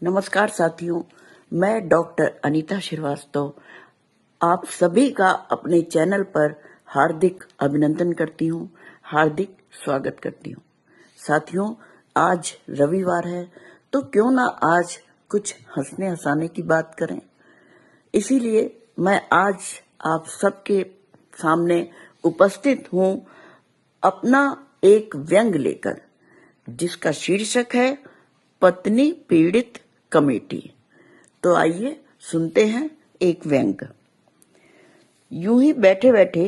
नमस्कार साथियों, मैं डॉक्टर अनीता श्रीवास्तव आप सभी का अपने चैनल पर हार्दिक अभिनंदन करती हूँ, हार्दिक स्वागत करती हूँ। साथियों, आज रविवार है तो क्यों ना आज कुछ हंसने हंसाने की बात करें। इसीलिए मैं आज आप सबके सामने उपस्थित हूँ अपना एक व्यंग लेकर, जिसका शीर्षक है पत्नी पीड़ित कमेटी। तो आइए सुनते हैं एक व्यंग। यूं ही बैठे बैठे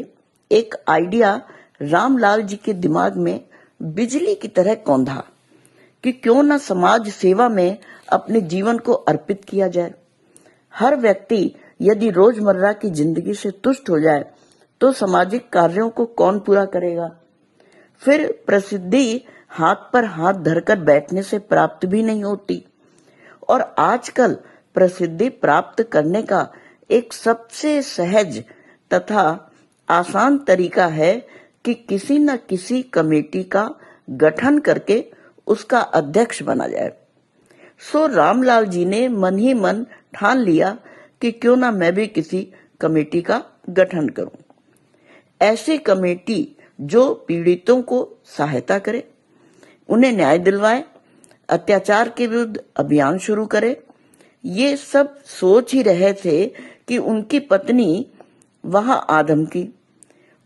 एक आइडिया रामलाल जी के दिमाग में बिजली की तरह कौंधा कि क्यों न समाज सेवा में अपने जीवन को अर्पित किया जाए। हर व्यक्ति यदि रोजमर्रा की जिंदगी से तुष्ट हो जाए तो सामाजिक कार्यों को कौन पूरा करेगा। फिर प्रसिद्धि हाथ पर हाथ धरकर बैठने से प्राप्त भी नहीं होती, और आजकल प्रसिद्धि प्राप्त करने का एक सबसे सहज तथा आसान तरीका है कि किसी न किसी कमेटी का गठन करके उसका अध्यक्ष बना जाए। सो रामलाल जी ने मन ही मन ठान लिया कि क्यों ना मैं भी किसी कमेटी का गठन करूं। ऐसी कमेटी जो पीड़ितों को सहायता करे, उन्हें न्याय दिलवाए, अत्याचार के विरुद्ध अभियान शुरू करे। ये सब सोच ही रहे थे कि उनकी पत्नी वहां आदम की,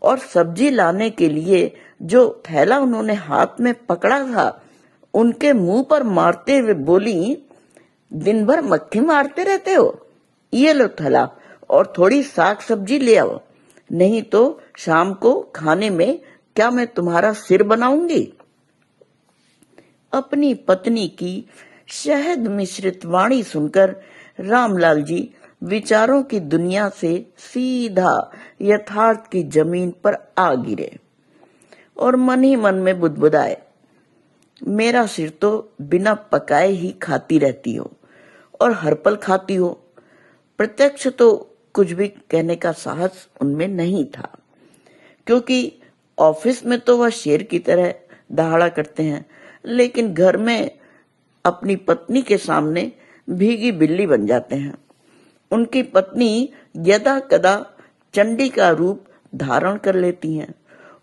और सब्जी लाने के लिए जो थैला उन्होंने हाथ में पकड़ा था उनके मुंह पर मारते हुए बोली, दिन भर मक्खी मारते रहते हो, ये लो थैला और थोड़ी साग सब्जी ले आओ, नहीं तो शाम को खाने में क्या मैं तुम्हारा सिर बनाऊंगी। अपनी पत्नी की शहद मिश्रित वाणी सुनकर रामलाल जी विचारों की दुनिया से सीधा यथार्थ की जमीन पर आ गिरे और मन ही मन में बुदबुदाए, मेरा सिर तो बिना पकाए ही खाती रहती हो और हर पल खाती हो। प्रत्यक्ष तो कुछ भी कहने का साहस उनमें नहीं था, क्योंकि ऑफिस में तो वह शेर की तरह दहाड़ा करते हैं, लेकिन घर में अपनी पत्नी के सामने भीगी बिल्ली बन जाते हैं। उनकी पत्नी यदा कदा चंडी का रूप धारण कर लेती हैं,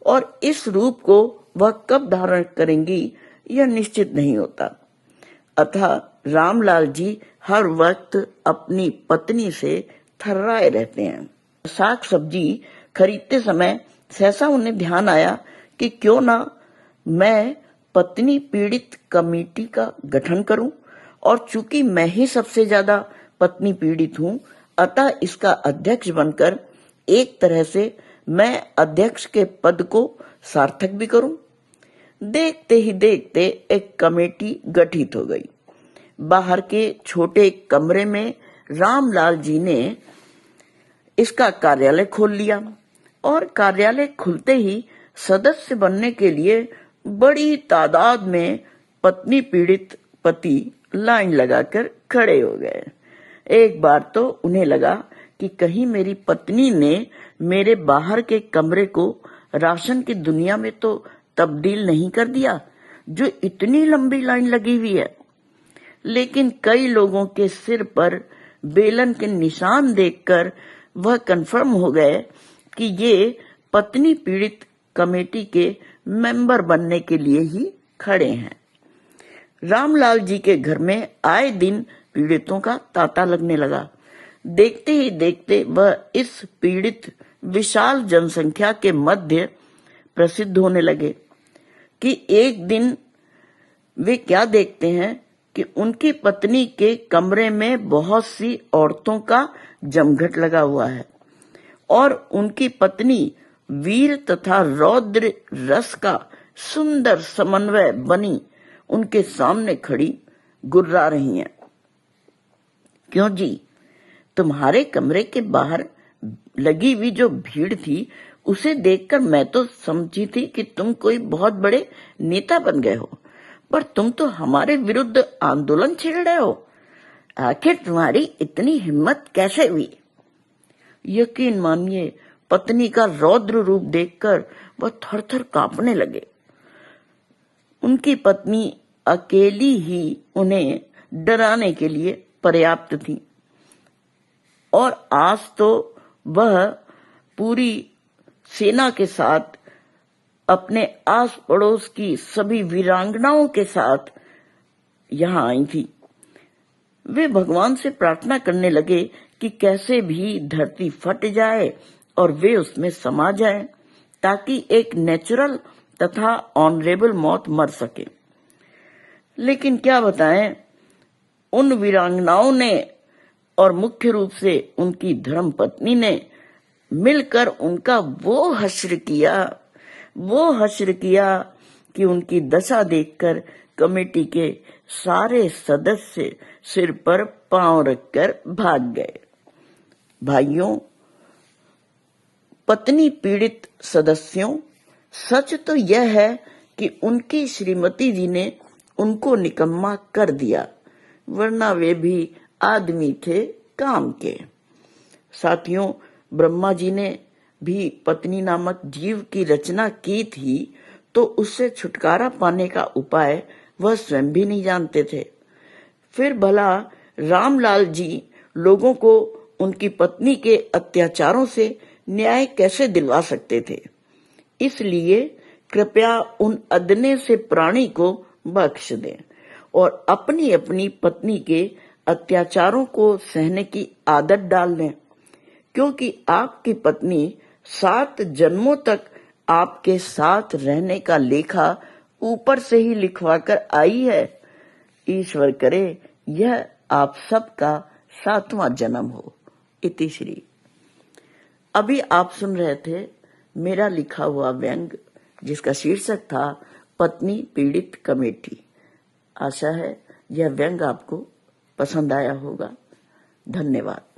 और इस रूप को वह कब धारण करेंगी यह निश्चित नहीं होता। अतः रामलाल जी हर वक्त अपनी पत्नी से थर्राए रहते हैं। साग सब्जी खरीदते समय सहसा उन्हें ध्यान आया कि क्यों ना मैं पत्नी पीड़ित कमेटी का गठन करूं, और चूंकि मैं ही सबसे ज्यादा पत्नी पीड़ित हूं, अतः इसका अध्यक्ष बनकर एक तरह से मैं अध्यक्ष के पद को सार्थक भी करूं। देखते ही देखते एक कमेटी गठित हो गई। बाहर के छोटे कमरे में रामलाल जी ने इसका कार्यालय खोल लिया, और कार्यालय खुलते ही सदस्य बनने के लिए बड़ी तादाद में पत्नी पीड़ित पति लाइन लगाकर खड़े हो गए। एक बार तो उन्हें लगा कि कहीं मेरी पत्नी ने मेरे बाहर के कमरे को राशन की दुनिया में तो तब्दील नहीं कर दिया, जो इतनी लंबी लाइन लगी हुई है। लेकिन कई लोगों के सिर पर बेलन के निशान देखकर वह कंफर्म हो गए कि ये पत्नी पीड़ित कमेटी के मेंबर बनने के लिए ही खड़े हैं। रामलाल जी के घर में आए दिन पीड़ितों का तांता लगने लगा। देखते ही देखते वह इस पीड़ित विशाल जनसंख्या के मध्य प्रसिद्ध होने लगे कि एक दिन वे क्या देखते हैं कि उनकी पत्नी के कमरे में बहुत सी औरतों का जमघट लगा हुआ है, और उनकी पत्नी वीर तथा रौद्र रस का सुंदर समन्वय बनी उनके सामने खड़ी गुर्रा रही हैं। क्यों जी, तुम्हारे कमरे के बाहर लगी हुई जो भीड़ थी उसे देखकर मैं तो समझी थी कि तुम कोई बहुत बड़े नेता बन गए हो, पर तुम तो हमारे विरुद्ध आंदोलन छेड़ रहे हो। आखिर तुम्हारी इतनी हिम्मत कैसे हुई। यकीन मानिए, पत्नी का रौद्र रूप देखकर वह थर-थर कांपने लगे। उनकी पत्नी अकेली ही उन्हें डराने के लिए पर्याप्त थी। और आज तो वह पूरी सेना के साथ अपने आस पड़ोस की सभी वीरांगनाओं के साथ यहाँ आई थी। वे भगवान से प्रार्थना करने लगे कि कैसे भी धरती फट जाए और वे उसमें समा जाए, ताकि एक नेचुरल तथा ऑनरेबल मौत मर सके। लेकिन क्या बताएं, उन वीरांगनाओं ने और मुख्य रूप से उनकी धर्म पत्नी ने मिलकर उनका वो हश्र किया कि उनकी दशा देखकर कमेटी के सारे सदस्य सिर पर पांव रखकर भाग गए। भाइयों, पत्नी पीड़ित सदस्यों, सच तो यह है कि उनकी श्रीमती जी ने उनको निकम्मा कर दिया, वरना वे भी आदमी थे काम के। साथियों, ब्रह्मा जी ने भी पत्नी नामक जीव की रचना की थी, तो उससे छुटकारा पाने का उपाय वह स्वयं भी नहीं जानते थे। फिर भला रामलाल जी लोगों को उनकी पत्नी के अत्याचारों से न्याय कैसे दिलवा सकते थे? इसलिए कृपया उन अदने से प्राणी को बख्श दें और अपनी अपनी पत्नी के अत्याचारों को सहने की आदत डाल लें, क्योंकि आपकी पत्नी 7 जन्मों तक आपके साथ रहने का लेखा ऊपर से ही लिखवा कर आई है। ईश्वर करे यह आप सबका 7वां जन्म हो। इति श्री। अभी आप सुन रहे थे मेरा लिखा हुआ व्यंग, जिसका शीर्षक था पत्नी पीड़ित कमेटी। आशा है यह व्यंग आपको पसंद आया होगा। धन्यवाद।